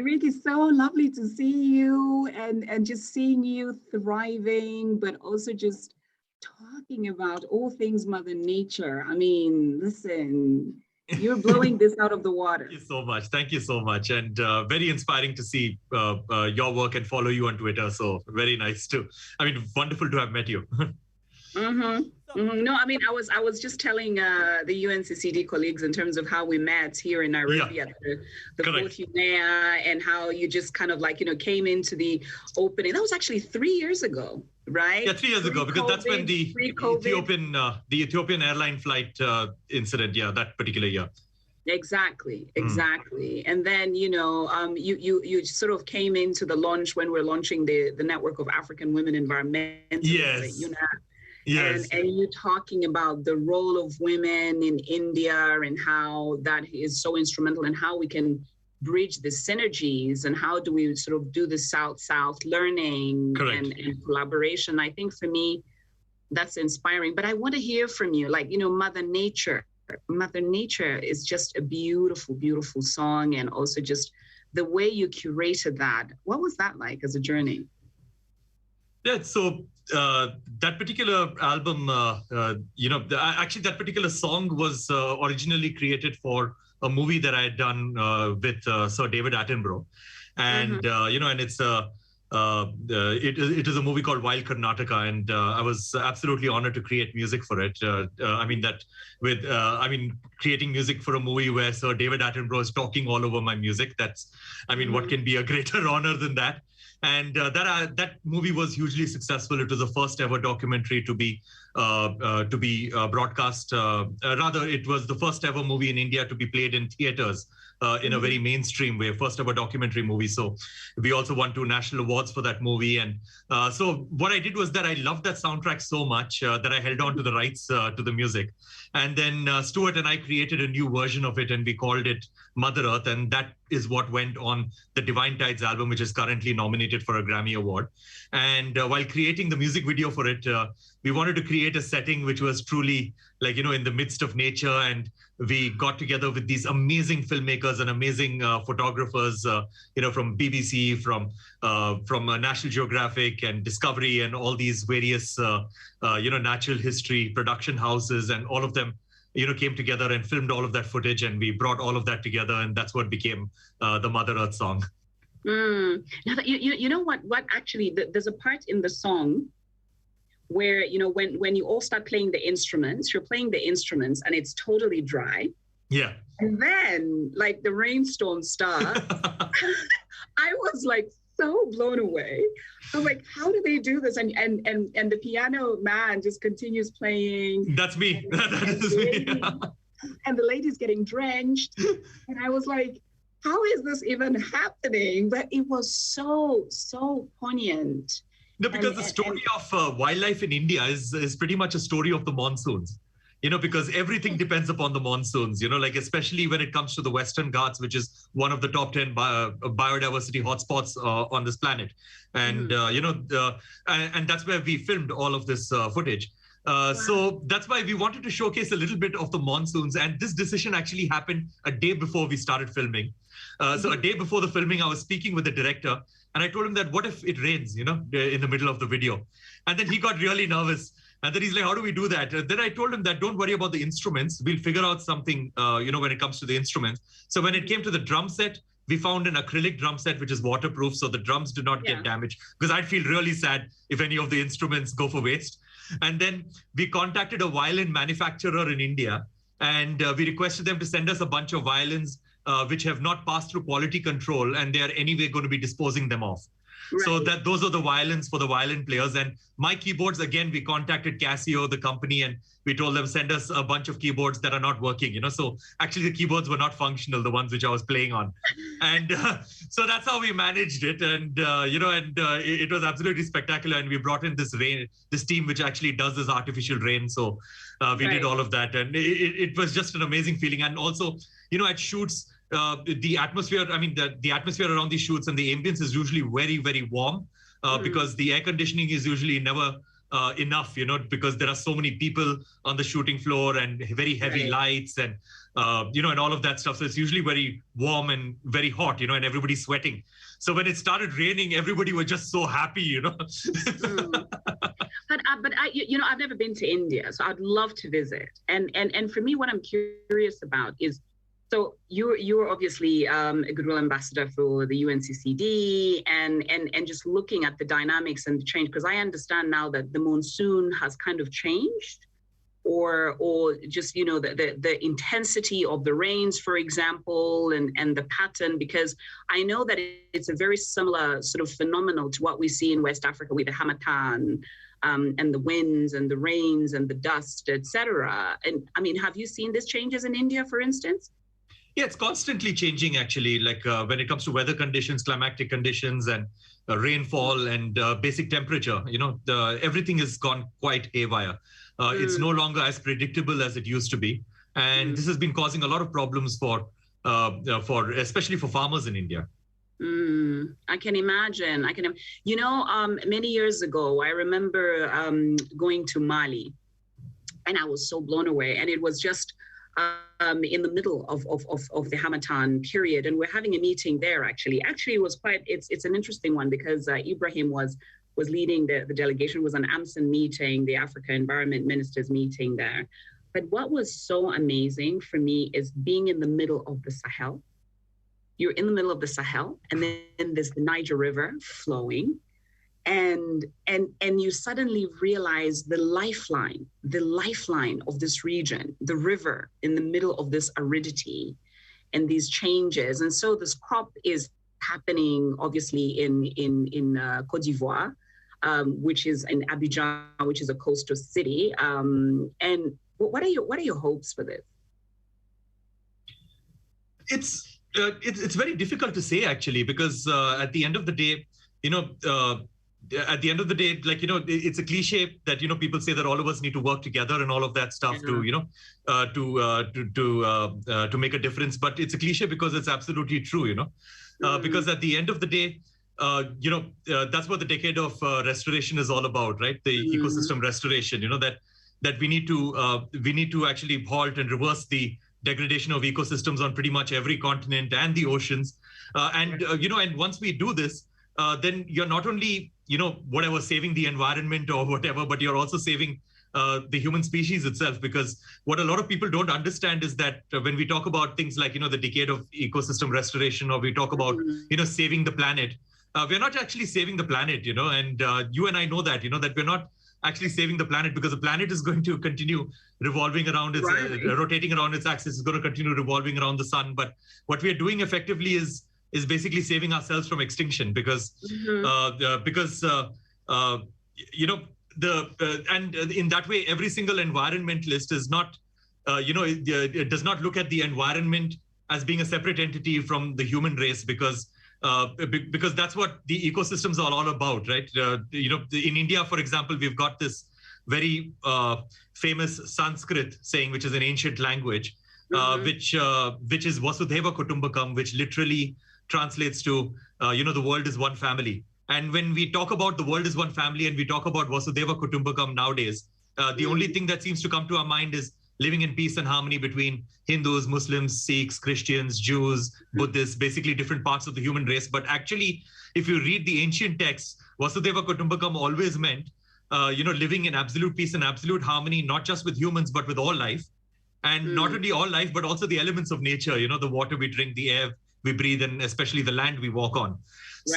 Rick, it's so lovely to see you and just seeing you thriving, but also just talking about all things Mother Nature. I mean, listen, you're blowing this out of the water. Thank you so much. Thank you so much. And very inspiring to see your work and follow you on Twitter. So very nice too. I mean, wonderful to have met you. No, I mean, I was just telling the UNCCD colleagues in terms of how we met here in Nairobi at the fourth UNEA, and how you just kind of like, came into the opening. That was actually 3 years ago, right? Yeah, 3 years ago, because that's when the Ethiopian airline flight incident, that particular year. Exactly. And then, you sort of came into the launch when we're launching the Network of African Women Environmentalists. Yes. Yes. And you talking about the role of women in India and how that is so instrumental, and how we can bridge the synergies, and how do we sort of do the South-South learning and collaboration. I think for me, that's inspiring. But I want to hear from you, like, Mother Nature. Mother Nature is just a beautiful, beautiful song. And also just the way you curated that. What was that like as a journey? Yeah, so that particular album, actually that particular song was originally created for a movie that I had done with Sir David Attenborough. And, and it's it is a movie called Wild Karnataka, and I was absolutely honored to create music for it. Creating music for a movie where Sir David Attenborough is talking all over my music. That's, what can be a greater honor than that? And that movie was hugely successful. It was the first ever documentary to be broadcast. Rather, it was the first ever movie in India to be played in theaters in a very mainstream way, first ever documentary movie. So we also won 2 national awards for that movie. And so what I did was that I loved that soundtrack so much that I held on to the rights to the music. And then Stuart and I created a new version of it, and we called it Mother Earth. And that is what went on the Divine Tides album, which is currently nominated for a Grammy Award. And while creating the music video for it, we wanted to create a setting which was truly like, in the midst of nature. And we got together with these amazing filmmakers and amazing photographers, from BBC, from National Geographic and Discovery, and all these various, natural history production houses, and all of them, came together and filmed all of that footage, and we brought all of that together, and that's what became the Mother Earth song. Now, you know what actually, there's a part in the song where, when you all start playing the instruments, you're playing the instruments and it's totally dry. Yeah. And then like the rainstorm starts. I was like so blown away. I was like, how do they do this? And the piano man just continues playing. That's me. That is me. And the lady's getting drenched. And I was like, how is this even happening? But it was so poignant. No, because the story of wildlife in India is pretty much a story of the monsoons, because everything depends upon the monsoons, like especially when it comes to the Western Ghats, which is one of the top 10 biodiversity hotspots on this planet. And, and that's where we filmed all of this footage. So that's why we wanted to showcase a little bit of the monsoons. And this decision actually happened a day before we started filming. So a day before the filming, I was speaking with the director, and I told him that what if it rains, in the middle of the video? And then he got really nervous. And then he's like, how do we do that? Then I told him that don't worry about the instruments. We'll figure out something, when it comes to the instruments. So when it came to the drum set, we found an acrylic drum set, which is waterproof. So the drums do not get damaged, because I'd feel really sad if any of the instruments go for waste. And then we contacted a violin manufacturer in India, and we requested them to send us a bunch of violins which have not passed through quality control, and they are anyway going to be disposing them off. Right. So those are the violins for the violin players. And my keyboards, again, we contacted Casio, the company, and we told them send us a bunch of keyboards that are not working. So actually the keyboards were not functional, the ones which I was playing on. And so that's how we managed it. And it was absolutely spectacular. And we brought in this team which actually does this artificial rain. So we did all of that, and it was just an amazing feeling. And also, at shoots, the atmosphere, the atmosphere around these shoots and the ambience is usually very, very warm because the air conditioning is usually never enough, because there are so many people on the shooting floor and very heavy lights and, and all of that stuff. So it's usually very warm and very hot, and everybody's sweating. So when it started raining, everybody was just so happy, But I've never been to India, so I'd love to visit. And for me, what I'm curious about is, so you're obviously a goodwill ambassador for the UNCCD, and just looking at the dynamics and the change, because I understand now that the monsoon has kind of changed, or just the intensity of the rains, for example, and the pattern, because I know that it's a very similar sort of phenomenon to what we see in West Africa with the Hamatan. And the winds and the rains and the dust, etc. And I mean, have you seen these changes in India, for instance? Yeah, it's constantly changing, actually, like when it comes to weather conditions, climatic conditions, and rainfall and basic temperature. Everything has gone quite haywire. It's no longer as predictable as it used to be. And this has been causing a lot of problems for especially for farmers in India. I can imagine. Many years ago, I remember going to Mali, and I was so blown away. And it was just in the middle of the Hamatan period, and we're having a meeting there. Actually, it was it's an interesting one, because Ibrahim was leading the delegation. It was an AMSEN meeting, the Africa Environment Ministers meeting there. But what was so amazing for me is being in the middle of the Sahel. You're in the middle of the Sahel, and then there's the Niger River flowing, and you suddenly realize the lifeline of this region, the river in the middle of this aridity and these changes. And so this crop is happening, obviously, in Côte d'Ivoire, which is in Abidjan, which is a coastal city. And what are your hopes for this? It's very difficult to say, actually, because at the end of the day, it's a cliche that, people say that all of us need to work together and all of that stuff to make a difference. But it's a cliche because it's absolutely true, because at the end of the day, that's what the decade of restoration is all about, right? The ecosystem restoration, that we need to actually halt and reverse the degradation of ecosystems on pretty much every continent and the oceans. And once we do this, then you're not only, saving the environment or whatever, but you're also saving the human species itself. Because what a lot of people don't understand is that when we talk about things like, the decade of ecosystem restoration, or we talk about, saving the planet, we're not actually saving the planet, and you and I know that, that we're not actually saving the planet, because the planet is going to continue revolving around its rotating around its axis, is going to continue revolving around the sun. But what we are doing effectively is basically saving ourselves from extinction, because and in that way, every single environmentalist is not it does not look at the environment as being a separate entity from the human race, because that's what the ecosystems are all about, right? In India, for example, we've got this very famous Sanskrit saying, which is an ancient language, which is Vasudhaiva Kutumbakam, which literally translates to, the world is one family. And when we talk about the world is one family and we talk about Vasudhaiva Kutumbakam nowadays, the only thing that seems to come to our mind is living in peace and harmony between Hindus, Muslims, Sikhs, Christians, Jews, Buddhists, basically different parts of the human race. But actually, if you read the ancient texts, Vasudhaiva Kutumbakam always meant, living in absolute peace and absolute harmony, not just with humans, but with all life. And not only all life, but also the elements of nature, the water we drink, the air we breathe, and especially the land we walk on.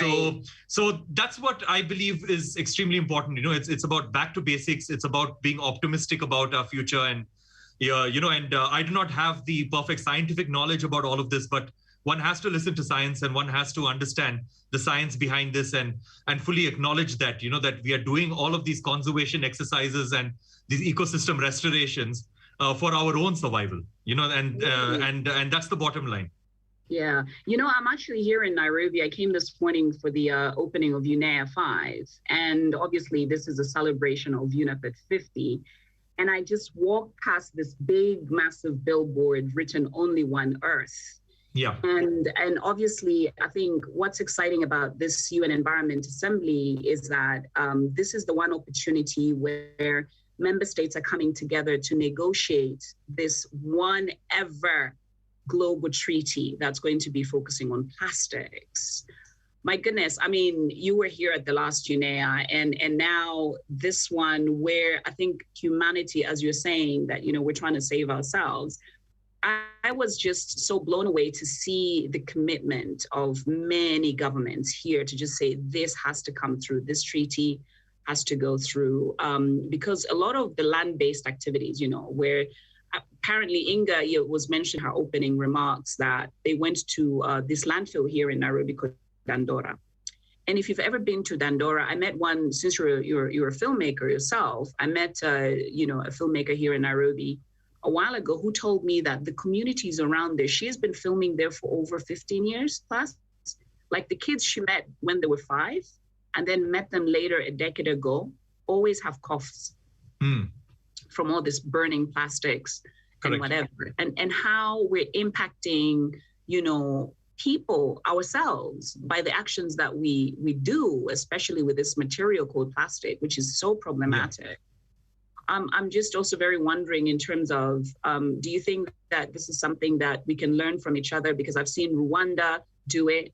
Right. So that's what I believe is extremely important. It's about back to basics. It's about being optimistic about our future. And I do not have the perfect scientific knowledge about all of this, but one has to listen to science, and one has to understand the science behind this, and fully acknowledge that, that we are doing all of these conservation exercises and these ecosystem restorations for our own survival, and that's the bottom line. Yeah. I'm actually here in Nairobi. I came this morning for the opening of UNEA 5. And obviously, this is a celebration of UNEP at 50. And I just walked past this big, massive billboard written "Only One Earth." Yeah. And obviously, I think what's exciting about this UN Environment Assembly is that this is the one opportunity where member states are coming together to negotiate this one ever global treaty that's going to be focusing on plastics. My goodness, I mean, you were here at the last UNEA, and now this one where I think humanity, as you're saying, that, we're trying to save ourselves. I was just so blown away to see the commitment of many governments here to just say this has to come through, this treaty has to go through, because a lot of the land-based activities, where apparently Inga was mentioned in her opening remarks that they went to this landfill here in Nairobi called Dandora. And if you've ever been to Dandora, I met one, since you're a filmmaker yourself, I met a filmmaker here in Nairobi a while ago who told me that the communities around there, she has been filming there for over 15 years plus. Like the kids she met when they were 5 and then met them later a decade ago, always have coughs from all this burning plastics. Correct. And whatever. And how we're impacting, people ourselves by the actions that we do, especially with this material called plastic, which is so problematic. Yeah. I'm just also very wondering in terms of, do you think that this is something that we can learn from each other? Because I've seen Rwanda do it.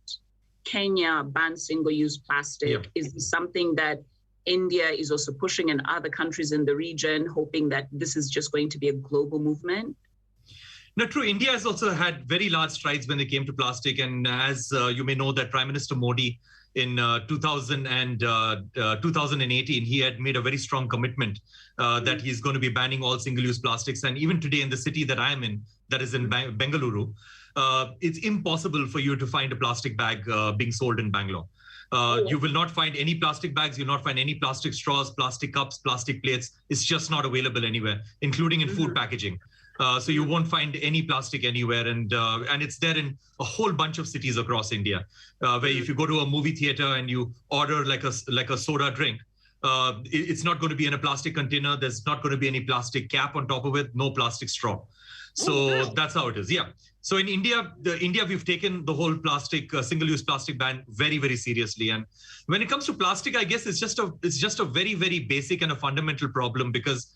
Kenya ban single-use plastic. Yeah. Is this something that India is also pushing in other countries in the region, hoping that this is just going to be a global movement? No, true. India has also had very large strides when it came to plastic. And as you may know, that Prime Minister Modi in 2018, he had made a very strong commitment that he's going to be banning all single-use plastics. And even today in the city that I am in, that is in Bengaluru, it's impossible for you to find a plastic bag being sold in Bangalore. You will not find any plastic bags. You'll not find any plastic straws, plastic cups, plastic plates. It's just not available anywhere, including in food packaging. So you won't find any plastic anywhere, and it's there in a whole bunch of cities across India. Where if you go to a movie theater and you order like a soda drink, it's not going to be in a plastic container. There's not going to be any plastic cap on top of it. No plastic straw. So that's how it is. Yeah. So in India, we've taken the whole plastic single-use plastic ban very, very seriously. And when it comes to plastic, I guess it's just a very, very basic and a fundamental problem, because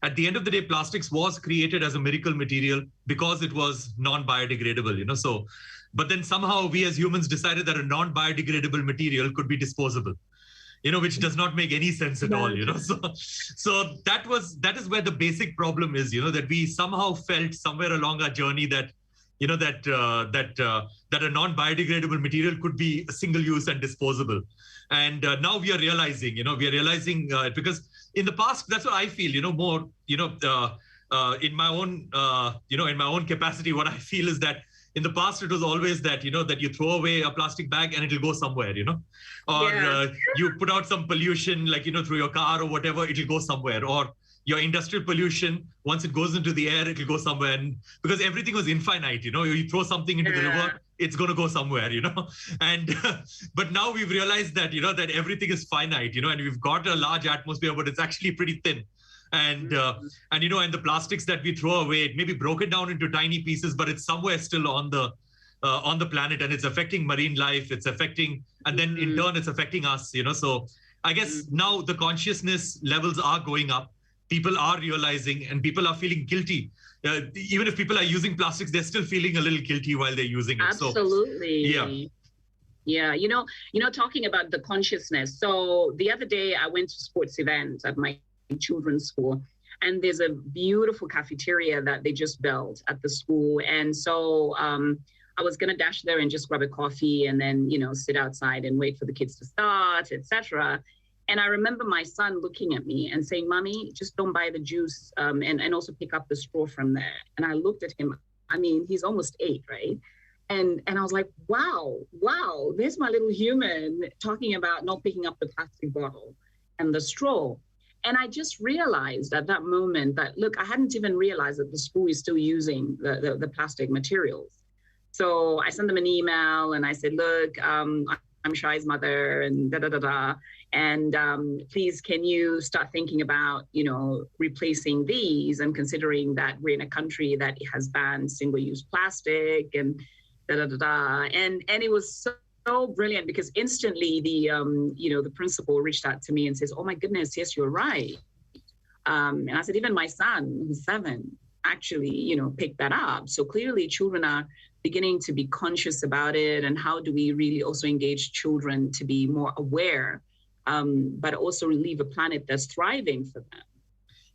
at the end of the day, plastics was created as a miracle material because it was non-biodegradable, So, but then somehow we as humans decided that a non-biodegradable material could be disposable, which does not make any sense at all, So that is where the basic problem is, that we somehow felt somewhere along our journey that, that a non-biodegradable material could be single-use and disposable. And now we are realizing, because in the past, that's what I feel, more, in my own, in my own capacity, what I feel is that in the past, it was always that, that you throw away a plastic bag and it'll go somewhere, or you put out some pollution, like, through your car or whatever, it'll go somewhere. Or your industrial pollution, once it goes into the air, it'll go somewhere. And because everything was infinite, you throw something into the river, it's going to go somewhere, And but now we've realized that, that everything is finite, and we've got a large atmosphere, but it's actually pretty thin. And and the plastics that we throw away, it may be broken down into tiny pieces, but it's somewhere still on the planet, and it's affecting marine life. It's affecting, and then in turn, it's affecting us. So I guess now the consciousness levels are going up. People are realizing, and people are feeling guilty. Even if people are using plastics, they're still feeling a little guilty while they're using it. Absolutely. So, yeah. Talking about the consciousness. So the other day I went to sports events at my children's school, and there's a beautiful cafeteria that they just built at the school. And so I was going to dash there and just grab a coffee and then, sit outside and wait for the kids to start, etc. And I remember my son looking at me and saying, "Mommy, just don't buy the juice and also pick up the straw from there." And I looked at him. I mean, he's almost 8, right? And I was like, wow, there's my little human talking about not picking up the plastic bottle and the straw. And I just realized at that moment that, look, I hadn't even realized that the school is still using the plastic materials. So I sent them an email and I said, look, I'm Shai's mother and da-da-da-da. And please, can you start thinking about, replacing these and considering that we're in a country that has banned single-use plastic. And da da da da. And it was so brilliant because instantly the principal reached out to me and says, "Oh my goodness, yes, you're right." And I said, even my son, who's 7, actually, picked that up. So clearly children are beginning to be conscious about it. And how do we really also engage children to be more aware, but also leave a planet that's thriving for them?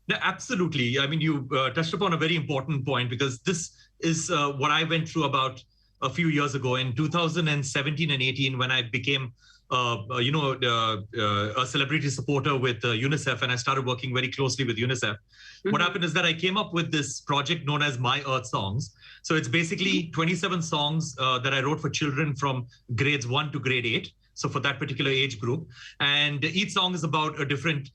No, absolutely. I mean, you touched upon a very important point, because this is what I went through about a few years ago in 2017 and 18, when I became a celebrity supporter with UNICEF, and I started working very closely with UNICEF. Mm-hmm. What happened is that I came up with this project known as My Earth Songs. So it's basically 27 songs that I wrote for children from grades 1 to grade 8. So for that particular age group, and each song is about a different,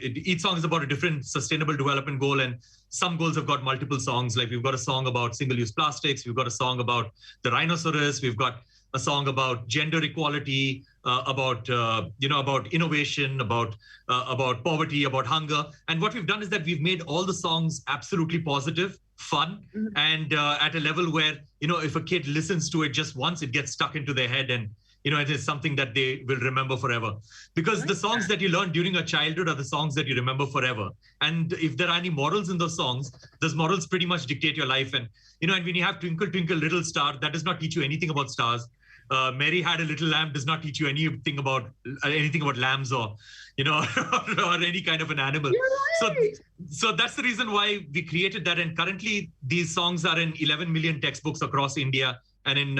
each song is about a different sustainable development goal, and some goals have got multiple songs. Like we've got a song about single-use plastics, we've got a song about the rhinoceros, we've got a song about gender equality, about innovation, about poverty, about hunger. And what we've done is that we've made all the songs absolutely positive, fun, mm-hmm. and at a level where, if a kid listens to it just once, it gets stuck into their head, and it is something that they will remember forever. Because the songs that you learn during your childhood are the songs that you remember forever. And if there are any morals in those songs, those morals pretty much dictate your life. And, and when you have Twinkle, Twinkle, Little Star, that does not teach you anything about stars. Mary Had a Little Lamb does not teach you anything about lambs or, or any kind of an animal. Right. So that's the reason why we created that. And currently these songs are in 11 million textbooks across India and in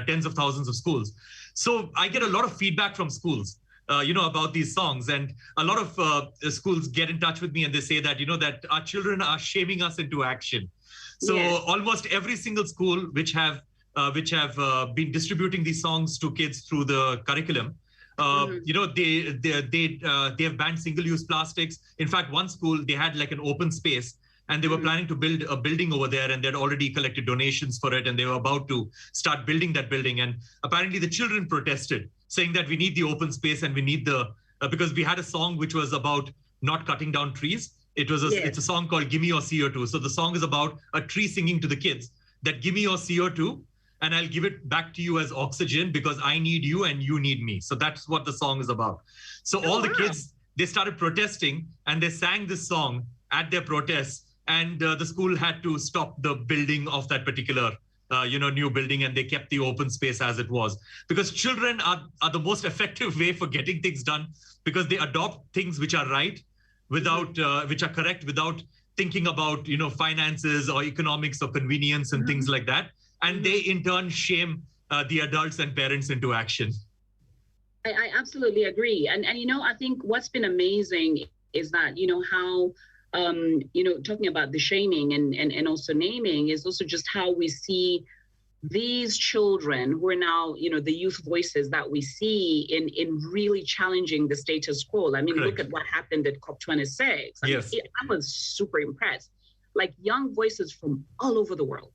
tens of thousands of schools. So I get a lot of feedback from schools, about these songs, and a lot of schools get in touch with me and they say that, that our children are shaming us into action. So almost every single school which have been distributing these songs to kids through the curriculum, they have banned single-use plastics. In fact, one school, they had like an open space, and they were planning to build a building over there, and they'd already collected donations for it, and they were about to start building that building. And apparently the children protested, saying that we need the open space and we need because we had a song which was about not cutting down trees. It's a song called Gimme Your CO2. So the song is about a tree singing to the kids that give me your CO2 and I'll give it back to you as oxygen, because I need you and you need me. So that's what the song is about. So all the kids, they started protesting, and they sang this song at their protests. And the school had to stop the building of that particular, new building, and they kept the open space as it was. Because children are the most effective way for getting things done, because they adopt things which are right, without which are correct, without thinking about finances or economics or convenience and things like that. And they in turn shame the adults and parents into action. I absolutely agree. And I think what's been amazing is that, how talking about the shaming and also naming is also just how we see these children who are now, the youth voices that we see in really challenging the status quo. I mean, Look at what happened at COP26. I was super impressed. Like young voices from all over the world.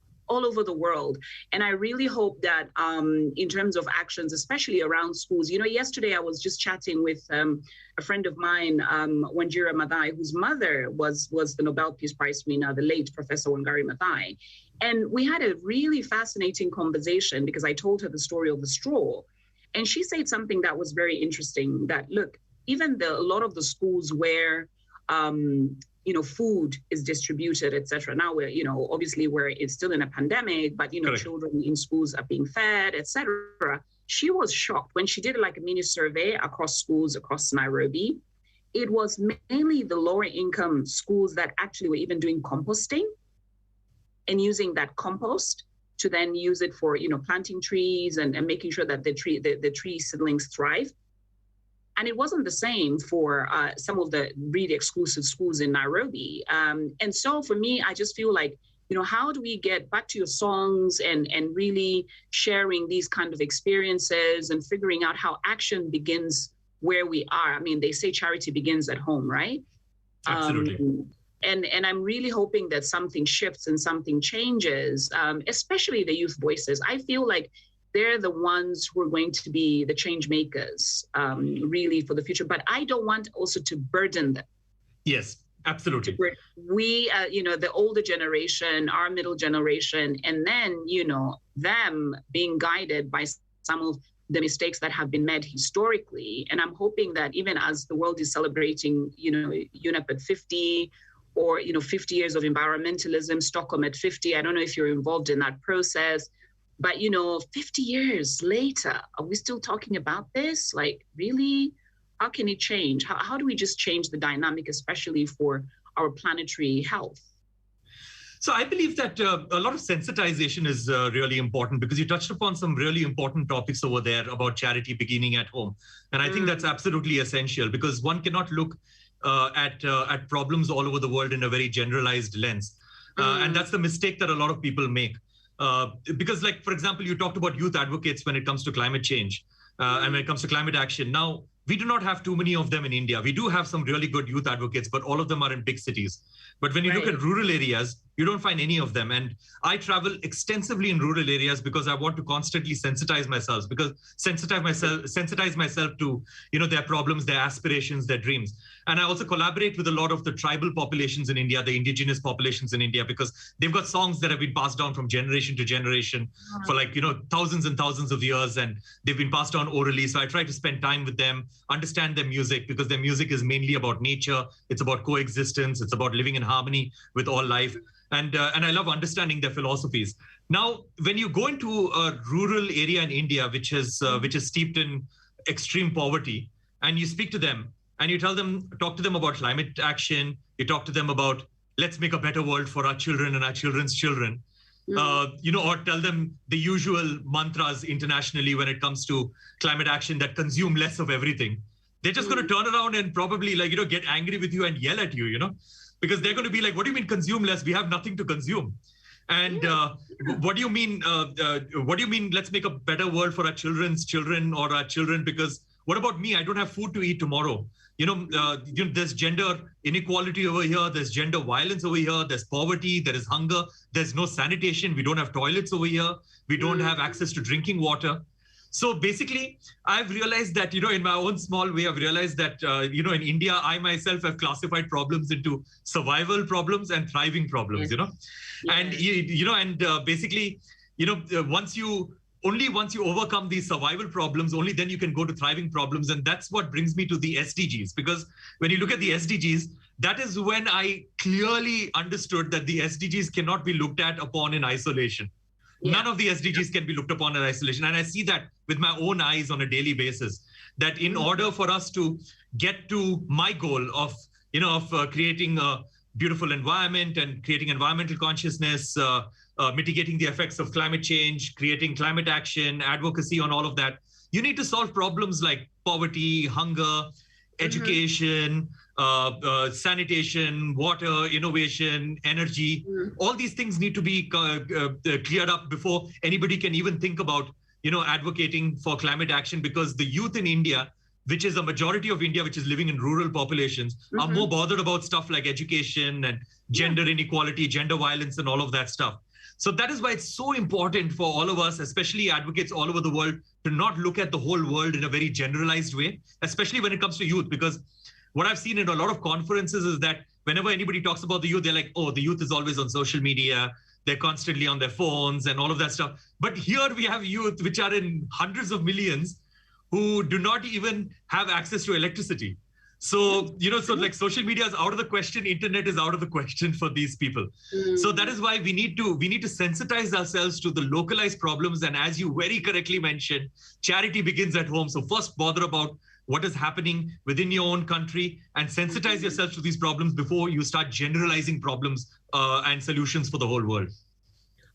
And I really hope that in terms of actions, especially around schools, yesterday I was just chatting with a friend of mine, Wanjira Maathai, whose mother was the Nobel Peace Prize winner, the late Professor Wangari Maathai. And we had a really fascinating conversation because I told her the story of the straw. And she said something that was very interesting, that, look, even a lot of the schools where food is distributed, etc. Now we're, obviously it's still in a pandemic, but, children in schools are being fed, etc. She was shocked when she did like a mini survey across schools across Nairobi. It was mainly the lower income schools that actually were even doing composting and using that compost to then use it for, planting trees and making sure that the tree seedlings thrive. And it wasn't the same for some of the really exclusive schools in Nairobi. And so for me, I just feel like, how do we get back to your songs and really sharing these kind of experiences and figuring out how action begins where we are? I mean, they say charity begins at home, right? Absolutely. And I'm really hoping that something shifts and something changes, especially the youth voices. I feel like they're the ones who are going to be the change makers, really, for the future. But I don't want also to burden them. Yes, Absolutely. We, the older generation, our middle generation, and then, them being guided by some of the mistakes that have been made historically. And I'm hoping that even as the world is celebrating, UNEP at 50, or 50 years of environmentalism, Stockholm at 50. I don't know if you're involved in that process, but 50 years later, are we still talking about this? Like, really? How can it change? How do we just change the dynamic, especially for our planetary health? So I believe that a lot of sensitization is really important, because you touched upon some really important topics over there about charity beginning at home. And I think that's absolutely essential, because one cannot look at problems all over the world in a very generalized lens. And that's the mistake that a lot of people make. Because, like, for example, you talked about youth advocates when it comes to climate change and when it comes to climate action. Now, we do not have too many of them in India. We do have some really good youth advocates, but all of them are in big cities. But when you look at rural areas, you don't find any of them. And I travel extensively in rural areas because I want to constantly sensitize myself to, their problems, their aspirations, their dreams. And I also collaborate with a lot of the tribal populations in India, the indigenous populations in India, because they've got songs that have been passed down from generation to generation for thousands and thousands of years, and they've been passed on orally. So I try to spend time with them, understand their music, because their music is mainly about nature. It's about coexistence. It's about living in harmony with all life. And I love understanding their philosophies. Now, when you go into a rural area in India, which is steeped in extreme poverty, and you speak to them and you talk to them about climate action, you talk to them about, let's make a better world for our children and our children's children, or tell them the usual mantras internationally when it comes to climate action that consume less of everything. They're just going to turn around and probably get angry with you and yell at you, because they're going to be like, what do you mean consume less? We have nothing to consume. And what do you mean? Let's make a better world for our children's children or our children? Because what about me? I don't have food to eat tomorrow. There's gender inequality over here. There's gender violence over here. There's poverty. There is hunger. There's no sanitation. We don't have toilets over here. We don't have access to drinking water. So basically, I've realized that, in my own small way, I've realized that, in India, I myself have classified problems into survival problems and thriving problems, And, basically, once you overcome these survival problems, only then you can go to thriving problems. And that's what brings me to the SDGs. Because when you look at the SDGs, that is when I clearly understood that the SDGs cannot be looked at upon in isolation. None of the SDGs can be looked upon in isolation. And I see that with my own eyes on a daily basis, that in order for us to get to my goal of creating a beautiful environment and creating environmental consciousness, mitigating the effects of climate change, creating climate action, advocacy on all of that, you need to solve problems like poverty, hunger, education, sanitation, water, innovation, energy. All these things need to be cleared up before anybody can even think about, advocating for climate action, because the youth in India, which is a majority of India, which is living in rural populations, are more bothered about stuff like education and gender inequality, gender violence, and all of that stuff. So that is why it's so important for all of us, especially advocates all over the world, to not look at the whole world in a very generalized way, especially when it comes to youth. Because what I've seen in a lot of conferences is that whenever anybody talks about the youth, they're like, oh, the youth is always on social media. They're constantly on their phones and all of that stuff. But here we have youth, which are in hundreds of millions, who do not even have access to electricity. So, like social media is out of the question. Internet is out of the question for these people. So that is why we need to sensitize ourselves to the localized problems. And as you very correctly mentioned, charity begins at home. So first bother about what is happening within your own country and sensitize yourself to these problems before you start generalizing problems and solutions for the whole world.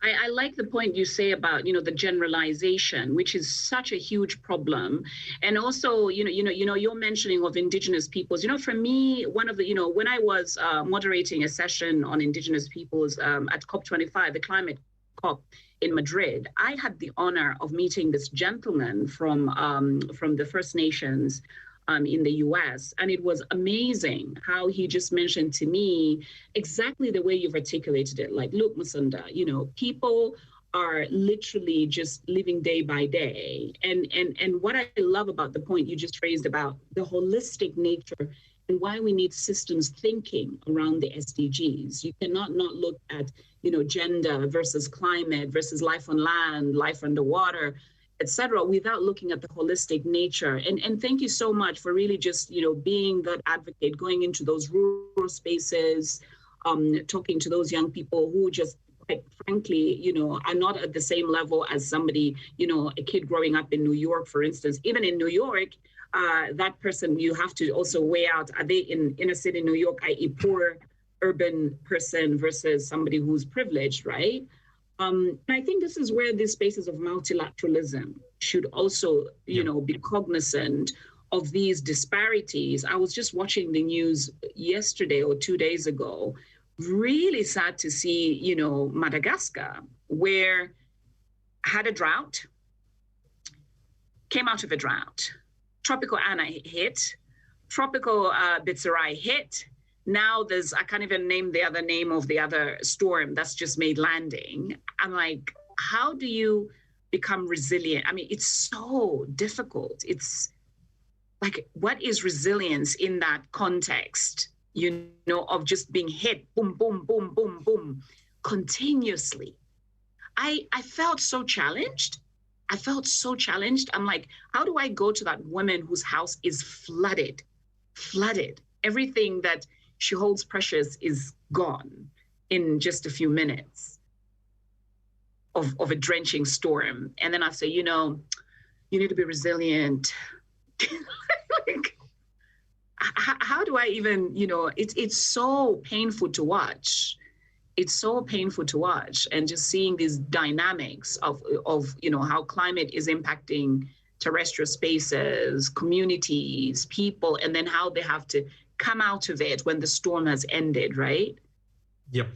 I like the point you say about, the generalization, which is such a huge problem. And also, your mentioning of indigenous peoples, for me, one of the, when I was moderating a session on indigenous peoples at COP25, the climate COP in Madrid, I had the honor of meeting this gentleman from the First Nations in the US. And it was amazing how he just mentioned to me exactly the way you've articulated it. Like, look, Musonda, people are literally just living day by day. And what I love about the point you just raised about the holistic nature and why we need systems thinking around the SDGs. You cannot not look at, gender versus climate versus life on land, life underwater, etc., without looking at the holistic nature. And thank you so much for really just, being that advocate, going into those rural spaces, talking to those young people who just, quite frankly, are not at the same level as somebody, a kid growing up in New York, for instance. Even in New York, that person, you have to also weigh out, are they in inner city New York, i.e. poor urban person versus somebody who's privileged, right? And I think this is where these spaces of multilateralism should also, be cognizant of these disparities. I was just watching the news yesterday or 2 days ago, really sad to see, Madagascar, where had a drought, came out of a drought. Tropical Anna hit, Tropical Bitsarai hit. Now I can't even name the other name of the other storm that's just made landing. I'm like, how do you become resilient? I mean, it's so difficult. It's like, what is resilience in that context, of just being hit, boom, boom, boom, boom, boom, continuously? I felt so challenged. I'm like, how do I go to that woman whose house is flooded? Everything that she holds precious is gone in just a few minutes of a drenching storm. And then I say, you need to be resilient. Like, how do I even, it's so painful to watch. It's so painful to watch, and just seeing these dynamics of how climate is impacting terrestrial spaces, communities, people, and then how they have to come out of it when the storm has ended, right? Yep.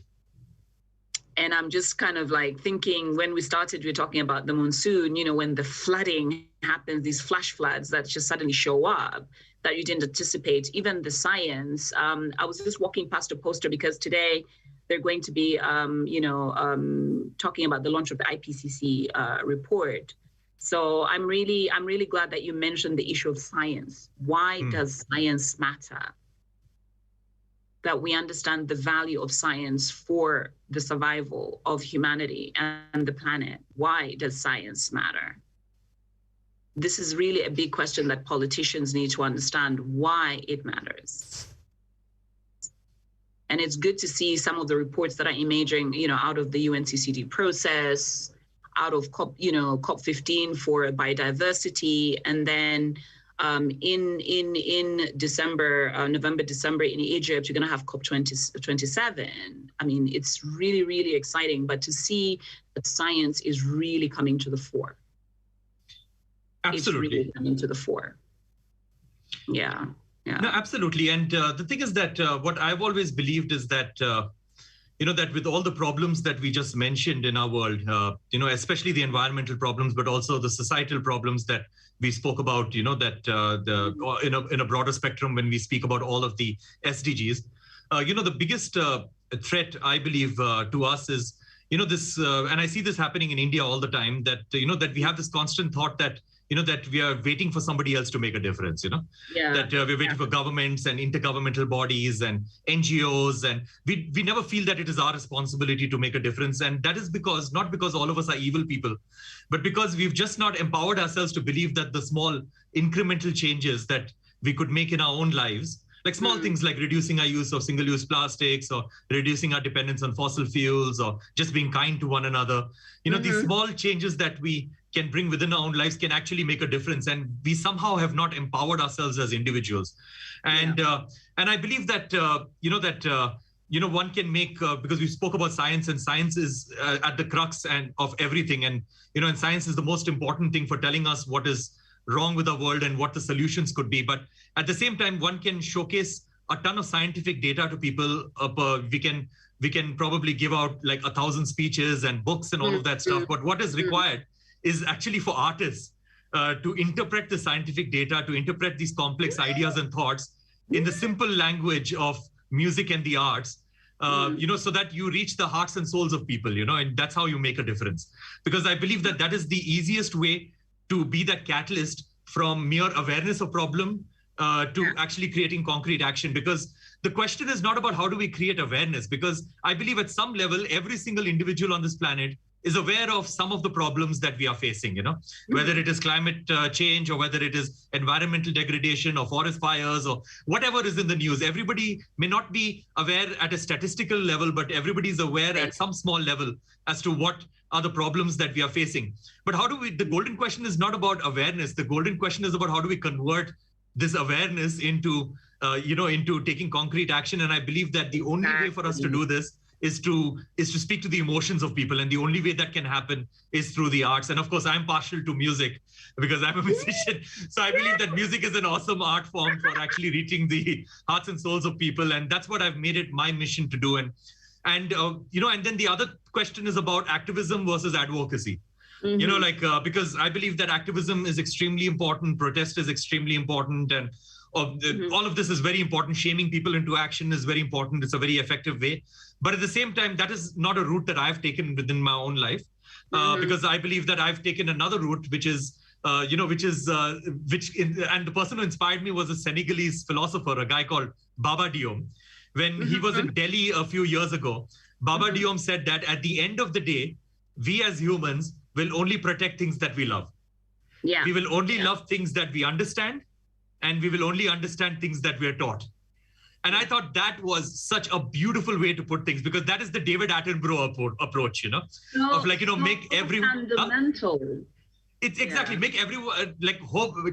And I'm just kind of like thinking, when we started, we were talking about the monsoon, when the flooding happens, these flash floods that just suddenly show up that you didn't anticipate, even the science. I was just walking past a poster because today they're going to be, talking about the launch of the IPCC report. So I'm really glad that you mentioned the issue of science. Why does science matter? That we understand the value of science for the survival of humanity and the planet. Why does science matter? This is really a big question that politicians need to understand why it matters. And it's good to see some of the reports that are emerging, out of the UNCCD process, out of COP15 for biodiversity, and then in December, November, December in Egypt, you're going to have COP27. I mean, it's really, really exciting, but to see that science is really coming to the fore. Absolutely. It's really coming to the fore. Yeah. Yeah. No, absolutely. And the thing is that what I've always believed is that, that with all the problems that we just mentioned in our world, especially the environmental problems, but also the societal problems that we spoke about, that in a broader spectrum, when we speak about all of the SDGs, the biggest threat, I believe, to us is, this, and I see this happening in India all the time, that, that we have this constant thought that, that we are waiting for somebody else to make a difference, that we're waiting for governments and intergovernmental bodies and NGOs, and we never feel that it is our responsibility to make a difference. And that is not because all of us are evil people, but because we've just not empowered ourselves to believe that the small incremental changes that we could make in our own lives, like small things like reducing our use of single-use plastics, or reducing our dependence on fossil fuels, or just being kind to one another, these small changes that we can bring within our own lives can actually make a difference. And we somehow have not empowered ourselves as individuals. And and I believe that, one can make, because we spoke about science, and science is at the crux of everything. And, and science is the most important thing for telling us what is wrong with our world and what the solutions could be. But at the same time, one can showcase a ton of scientific data to people. We can probably give out like 1,000 speeches and books and all of that stuff. But what is required is actually for artists to interpret the scientific data, to interpret these complex ideas and thoughts in the simple language of music and the arts, so that you reach the hearts and souls of people, and that's how you make a difference. Because I believe that is the easiest way to be that catalyst from mere awareness of problem to actually creating concrete action. Because the question is not about how do we create awareness, because I believe at some level, every single individual on this planet is aware of some of the problems that we are facing, whether it is climate change or whether it is environmental degradation or forest fires or whatever is in the news. Everybody may not be aware at a statistical level, but everybody is aware at some small level as to what are the problems that we are facing. But how do we, the golden question is not about awareness. The golden question is about how do we convert this awareness into, into taking concrete action. And I believe that the only way for us to do this is to speak to the emotions of people. And the only way that can happen is through the arts. And of course, I'm partial to music because I'm a musician. So I believe that music is an awesome art form for actually reaching the hearts and souls of people. And that's what I've made it my mission to do. And then the other question is about activism versus advocacy. Because I believe that activism is extremely important, protest is extremely important, and all of this is very important. Shaming people into action is very important. It's a very effective way. But at the same time, that is not a route that I've taken within my own life, because I believe that I've taken another route, and the person who inspired me was a Senegalese philosopher, a guy called Baba Diom. When he was in Delhi a few years ago, Baba Diom said that at the end of the day, we as humans will only protect things that we love. Yeah. We will only love things that we understand, and we will only understand things that we are taught. And I thought that was such a beautiful way to put things, because that is the David Attenborough approach, make everyone fundamental. It's exactly make everyone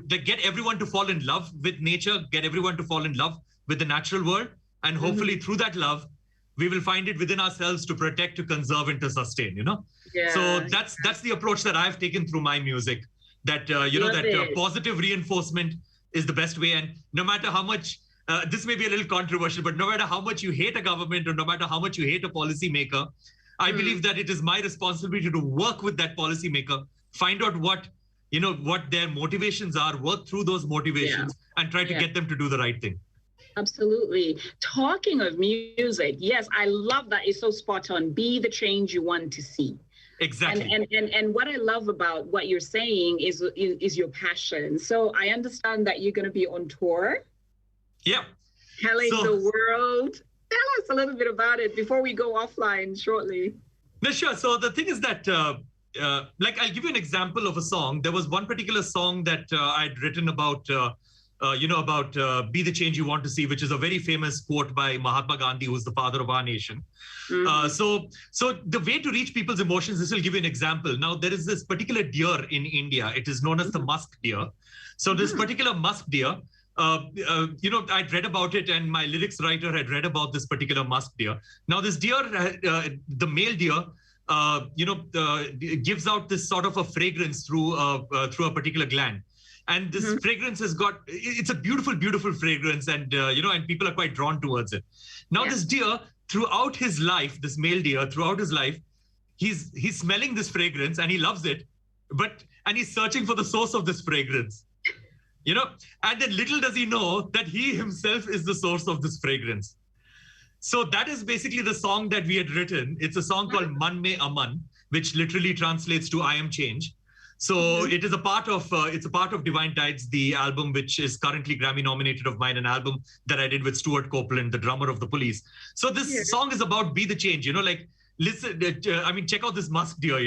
get everyone to fall in love with nature, get everyone to fall in love with the natural world, and hopefully through that love, we will find it within ourselves to protect, to conserve, and to sustain. Yeah. So that's the approach that I've taken through my music. That positive reinforcement is the best way. And no matter how much, this may be a little controversial, but no matter how much you hate a government or no matter how much you hate a policymaker, I believe that it is my responsibility to work with that policymaker, find out what their motivations are, work through those motivations, and try to get them to do the right thing. Absolutely. Talking of music, yes, I love that. It's so spot on. Be the change you want to see. Exactly. And what I love about what you're saying is your passion. So I understand that you're going to be on tour. Yeah. Telling the world. Tell us a little bit about it before we go offline shortly. No, sure. So the thing is that, I'll give you an example of a song. There was one particular song that I'd written about, be the change you want to see, which is a very famous quote by Mahatma Gandhi, who's the father of our nation. So the way to reach people's emotions, this will give you an example. Now, there is this particular deer in India. It is known as the musk deer. So this particular musk deer, I'd read about it, and my lyrics writer had read about this particular musk deer. Now, this deer, the male deer, gives out this sort of a fragrance through a particular gland. And this fragrance it's a beautiful, beautiful fragrance. And, and people are quite drawn towards it. Now, this deer, throughout his life, this male deer, throughout his life, he's smelling this fragrance and he loves it, and he's searching for the source of this fragrance, and then little does he know that he himself is the source of this fragrance. So that is basically the song that we had written. It's a song called Man Mein Aman, which literally translates to I Am Change. So it is a part of Divine Tides, the album which is currently Grammy nominated of mine, an album that I did with Stuart Copeland, the drummer of The Police. So this song is about be the change, listen, check out this musk deer,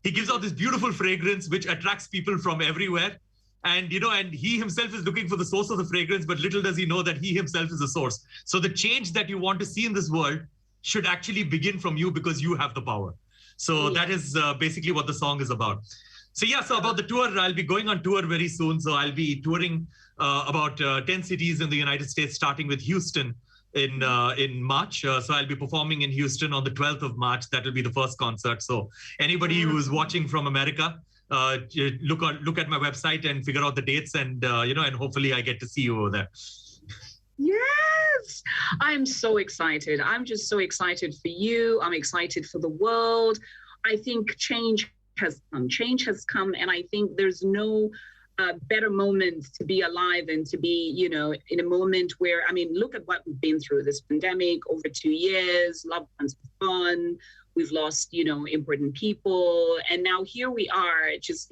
he gives out this beautiful fragrance which attracts people from everywhere. And, and he himself is looking for the source of the fragrance, but little does he know that he himself is the source. So the change that you want to see in this world should actually begin from you, because you have the power. So that is basically what the song is about. So about the tour, I'll be going on tour very soon. So I'll be touring about 10 cities in the United States, starting with Houston in March. So I'll be performing in Houston on the 12th of March. That will be the first concert. So anybody who's watching from America, look at my website and figure out the dates, and and hopefully I get to see you over there. Yes, I'm so excited. I'm just so excited for you. I'm excited for the world. I think change has come, and I think there's no better moment to be alive and to be, in a moment where, look at what we've been through, this pandemic, over 2 years, loved ones have gone, we've lost, important people, and now here we are just,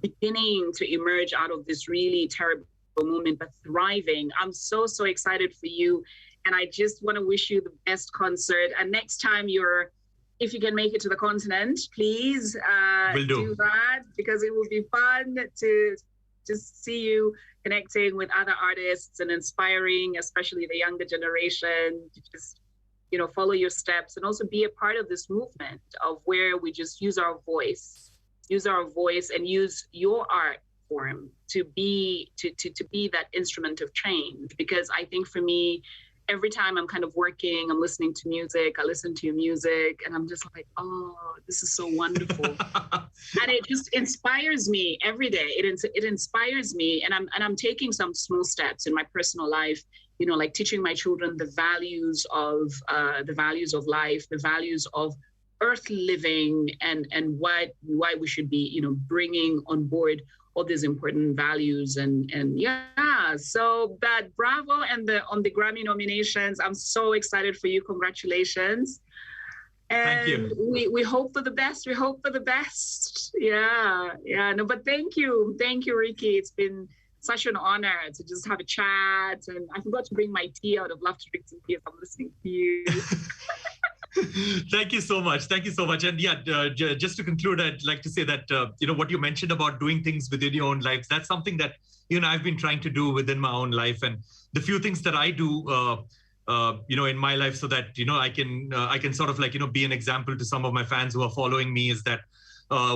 beginning to emerge out of this really terrible moment, but thriving. I'm so excited for you. And I just want to wish you the best concert. And next time if you can make it to the continent, please do that, because it will be fun to just see you connecting with other artists and inspiring, especially the younger generation, to just, follow your steps and also be a part of this movement of where we just use our voice and use your art form to be that instrument of change. Because I think for me, every time I'm kind of working, I'm listening to music, I listen to your music, and I'm just like, oh, this is so wonderful. And it just inspires me every day. It inspires me. And I'm taking some small steps in my personal life, like teaching my children the values of life, the values of earth living, and why we should be, bringing on board all these important values. And so that bravo on the Grammy nominations. I'm so excited for you. Congratulations. And thank you. We hope for the best. We hope for the best. No, but thank you, Ricky. It's been such an honor to just have a chat. And I forgot to bring my tea. I would have loved to drink some tea as I'm listening to you. Thank you so much. And just to conclude, I'd like to say that, what you mentioned about doing things within your own lives, that's something that, I've been trying to do within my own life. And the few things that I do, in my life, so that, I can sort of be an example to some of my fans who are following me, is that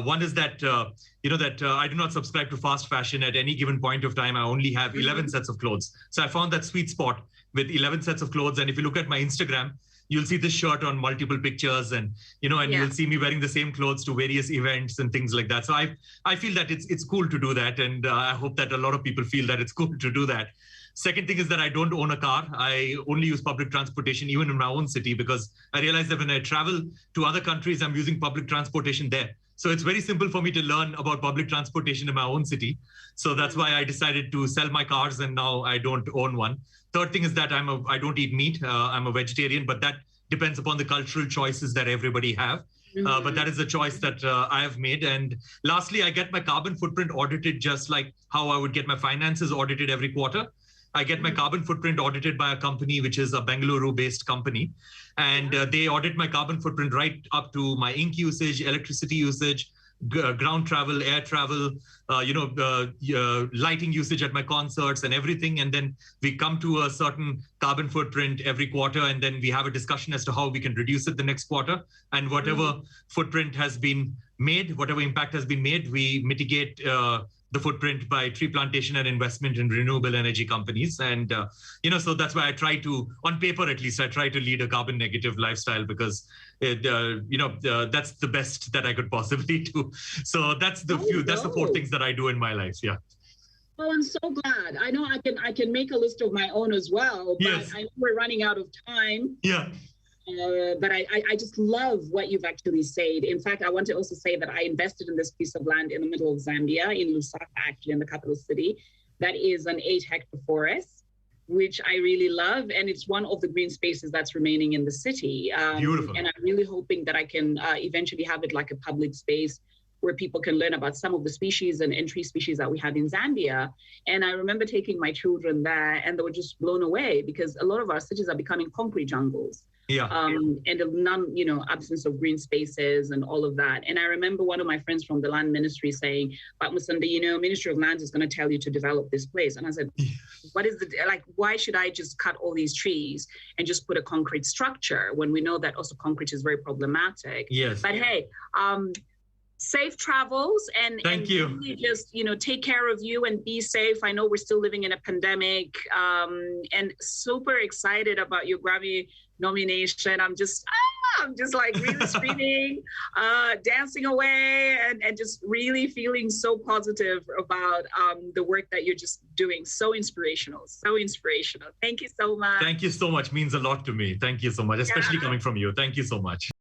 one is that, I do not subscribe to fast fashion. At any given point of time, I only have 11 sets of clothes. So I found that sweet spot with 11 sets of clothes. And if you look at my Instagram, you'll see this shirt on multiple pictures, and you'll see me wearing the same clothes to various events and things like that. So I feel that it's cool to do that, and I hope that a lot of people feel that it's cool to do that. Second thing is that I don't own a car. I only use public transportation, even in my own city, because I realize that when I travel to other countries, I'm using public transportation there. So it's very simple for me to learn about public transportation in my own city. So that's why I decided to sell my cars, and now I don't own one. Third thing is that I don't eat meat. I'm a vegetarian, but that depends upon the cultural choices that everybody have. But that is a choice that I have made. And lastly, I get my carbon footprint audited just like how I would get my finances audited every quarter. I get my carbon footprint audited by a company, which is a Bengaluru-based company. And they audit my carbon footprint right up to my ink usage, electricity usage, ground travel, air travel, lighting usage at my concerts and everything. And then we come to a certain carbon footprint every quarter, and then we have a discussion as to how we can reduce it the next quarter. And whatever footprint has been made, whatever impact has been made, we mitigate the footprint by tree plantation and investment in renewable energy companies. And, so that's why I try to, on paper at least, I try to lead a carbon negative lifestyle, because, that's the best that I could possibly do. So that's the that's the 4 things that I do in my life. Yeah. Oh, I'm so glad. I know I can make a list of my own as well, but yes. I know we're running out of time. Yeah. But I just love what you've actually said. In fact, I want to also say that I invested in this piece of land in the middle of Zambia, in Lusaka, actually, in the capital city. That is an 8-hectare forest, which I really love. And it's one of the green spaces that's remaining in the city. Beautiful. And I'm really hoping that I can eventually have it like a public space where people can learn about some of the species and tree species that we have in Zambia. And I remember taking my children there, and they were just blown away, because a lot of our cities are becoming concrete jungles. Yeah. And absence of green spaces and all of that. And I remember one of my friends from the land ministry saying, but Musonda, Ministry of Lands is going to tell you to develop this place. And I said, what is why should I just cut all these trees and just put a concrete structure when we know that also concrete is very problematic? Yes. But hey, safe travels, and thank you. Really just take care of you and be safe. I know we're still living in a pandemic, and super excited about your Grammy nomination. I'm just like really screaming, dancing away, and just really feeling so positive about the work that you're just doing. So inspirational. Thank you so much. Thank you so much. Means a lot to me. Thank you so much, especially coming from you. Thank you so much.